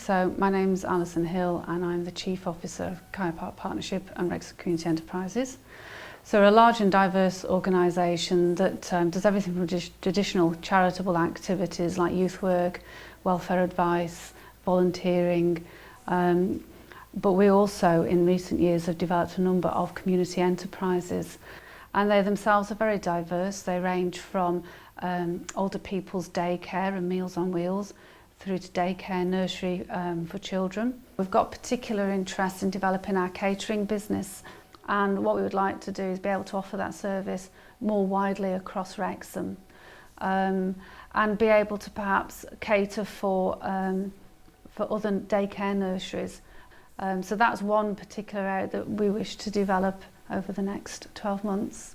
So my name's Alison Hill and I'm the Chief Officer of Caia Park Partnership and Wrexham Community Enterprises. So we're a large and diverse organisation that does everything from traditional charitable activities like youth work, welfare advice, volunteering, but we also in recent years have developed a number of community enterprises, and they themselves are very diverse. They range from older people's daycare and Meals on Wheels through to daycare, nursery for children. We've got particular interest in developing our catering business, and what we would like to do is be able to offer that service more widely across Wrexham, and be able to perhaps cater for other daycare nurseries. So that's one particular area that we wish to develop over the next 12 months.